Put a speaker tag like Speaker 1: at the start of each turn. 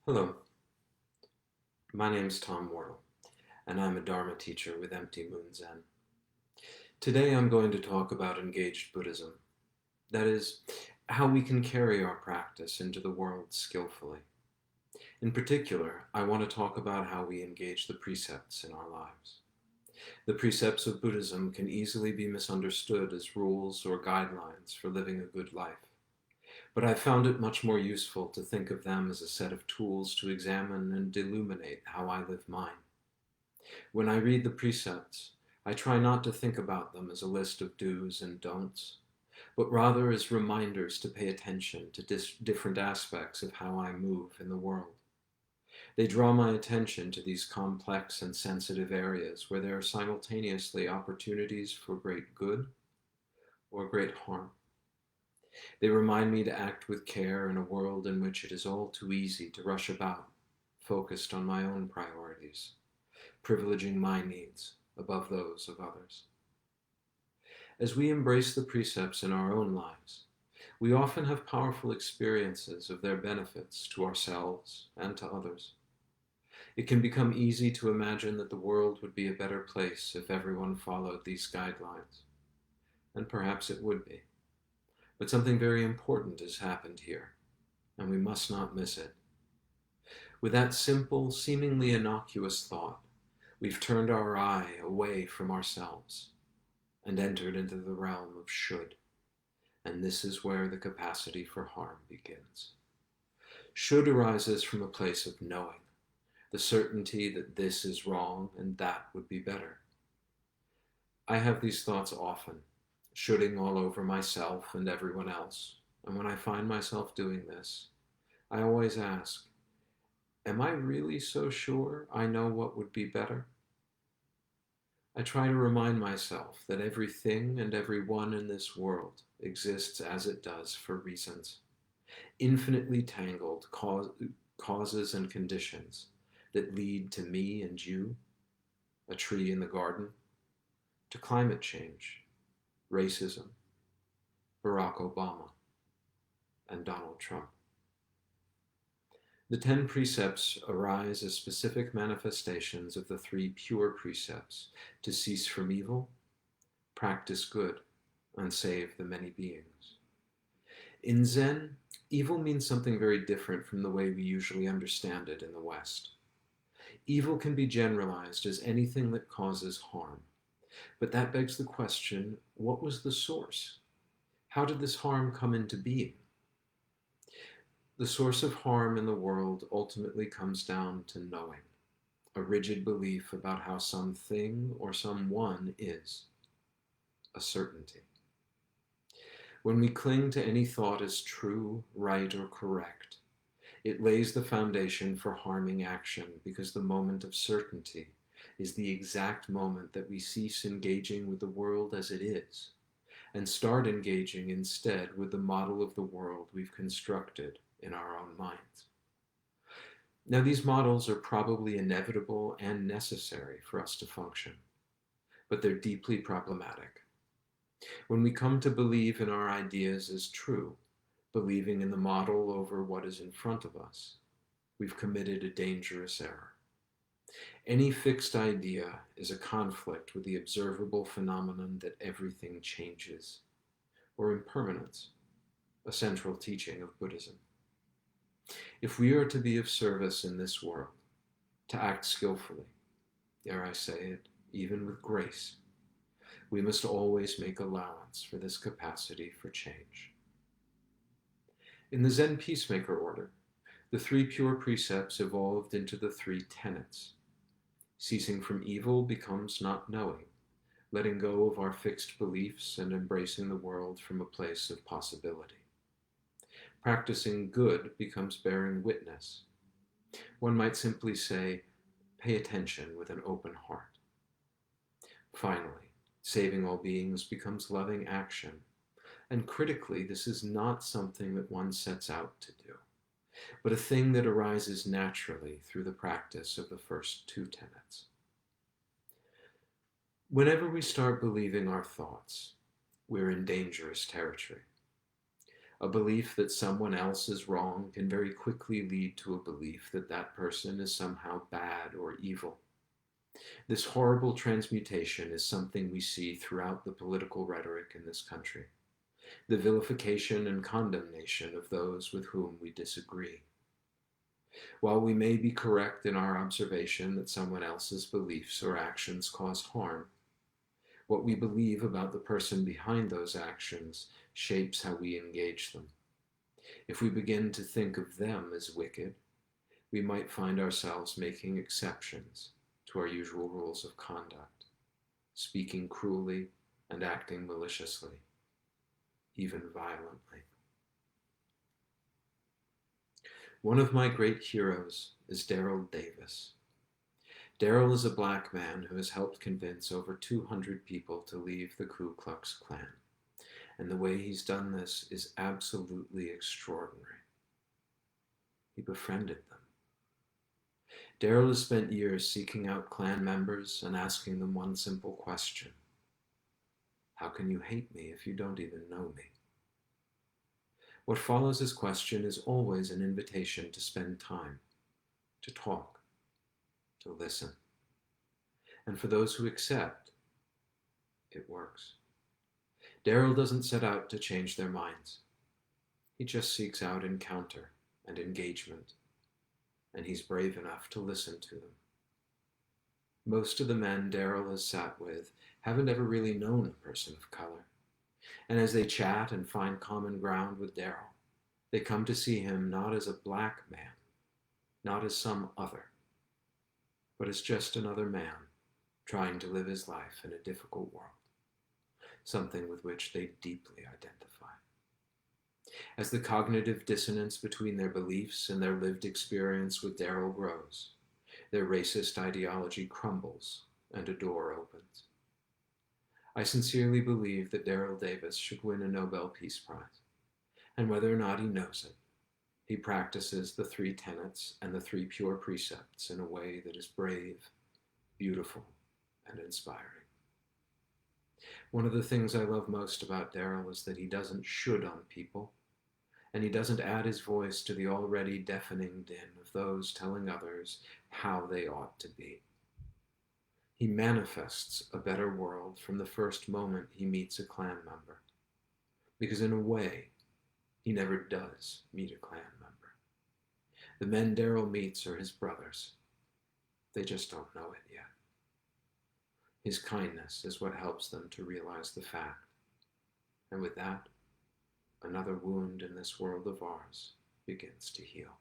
Speaker 1: Hello, my name's Tom Wardle, and I'm a Dharma teacher with Moon Zen. Today I'm going to talk about Engaged Buddhism, that is, how we can carry our practice into the world skillfully. In particular, I want to talk about how we engage the precepts in our lives. The precepts of Buddhism can easily be misunderstood as rules or guidelines for living a good life. But I found it much more useful to think of them as a set of tools to examine and illuminate how I live mine. When I read the precepts, I try not to think about them as a list of do's and don'ts, but rather as reminders to pay attention to different aspects of how I move in the world. They draw my attention to these complex and sensitive areas where there are simultaneously opportunities for great good or great harm. They remind me to act with care in a world in which it is all too easy to rush about, focused on my own priorities, privileging my needs above those of others. As we embrace the precepts in our own lives, we often have powerful experiences of their benefits to ourselves and to others. It can become easy to imagine that the world would be a better place if everyone followed these guidelines. And perhaps it would be. But something very important has happened here, and we must not miss it. With that simple, seemingly innocuous thought, we've turned our eye away from ourselves and entered into the realm of should, and this is where the capacity for harm begins. Should arises from a place of knowing, the certainty that this is wrong and that would be better. I have these thoughts often, shoulding all over myself and everyone else, and when I find myself doing this, I always ask, am I really so sure I know what would be better? I try to remind myself that everything and everyone in this world exists as it does for reasons, infinitely tangled causes and conditions that lead to me and you, a tree in the garden, to climate change, racism, Barack Obama, and Donald Trump. The 10 precepts arise as specific manifestations of the 3 pure precepts to cease from evil, practice good, and save the many beings. In Zen, evil means something very different from the way we usually understand it in the West. Evil can be generalized as anything that causes harm, but that begs the question, what was the source? How did this harm come into being? The source of harm in the world ultimately comes down to knowing, a rigid belief about how something or someone is, a certainty. When we cling to any thought as true, right, or correct, it lays the foundation for harming action because the moment of certainty is the exact moment that we cease engaging with the world as it is and start engaging instead with the model of the world we've constructed in our own minds. Now, these models are probably inevitable and necessary for us to function, but they're deeply problematic. When we come to believe in our ideas as true, believing in the model over what is in front of us, we've committed a dangerous error. Any fixed idea is a conflict with the observable phenomenon that everything changes, or impermanence, a central teaching of Buddhism. If we are to be of service in this world, to act skillfully, dare I say it, even with grace, we must always make allowance for this capacity for change. In the Zen Peacemaker order, the 3 pure precepts evolved into the 3 tenets. Ceasing from evil becomes not knowing, letting go of our fixed beliefs and embracing the world from a place of possibility. Practicing good becomes bearing witness. One might simply say, pay attention with an open heart. Finally, saving all beings becomes loving action. And critically, this is not something that one sets out to do, but a thing that arises naturally through the practice of the first 2 tenets. Whenever we start believing our thoughts, we're in dangerous territory. A belief that someone else is wrong can very quickly lead to a belief that that person is somehow bad or evil. This horrible transmutation is something we see throughout the political rhetoric in this country, the vilification and condemnation of those with whom we disagree. While we may be correct in our observation that someone else's beliefs or actions cause harm, what we believe about the person behind those actions shapes how we engage them. If we begin to think of them as wicked, we might find ourselves making exceptions to our usual rules of conduct, speaking cruelly and acting maliciously, even violently. One of my great heroes is Daryl Davis. Daryl is a black man who has helped convince over 200 people to leave the Ku Klux Klan, and the way he's done this is absolutely extraordinary. He befriended them. Daryl has spent years seeking out Klan members and asking them one simple question: how can you hate me if you don't even know me? What follows this question is always an invitation to spend time, to talk, to listen. And for those who accept, it works. Daryl doesn't set out to change their minds. He just seeks out encounter and engagement, and he's brave enough to listen to them. Most of the men Daryl has sat with haven't ever really known a person of color, and as they chat and find common ground with Daryl, they come to see him not as a black man, not as some other, but as just another man trying to live his life in a difficult world, something with which they deeply identify. As the cognitive dissonance between their beliefs and their lived experience with Daryl grows, their racist ideology crumbles and a door opens. I sincerely believe that Daryl Davis should win a Nobel Peace Prize, and whether or not he knows it, he practices the 3 tenets and the 3 pure precepts in a way that is brave, beautiful, and inspiring. One of the things I love most about Daryl is that he doesn't should on people, and he doesn't add his voice to the already deafening din of those telling others how they ought to be. He manifests a better world from the first moment he meets a Klan member, because in a way, he never does meet a Klan member. The men Daryl meets are his brothers. They just don't know it yet. His kindness is what helps them to realize the fact. And with that, another wound in this world of ours begins to heal.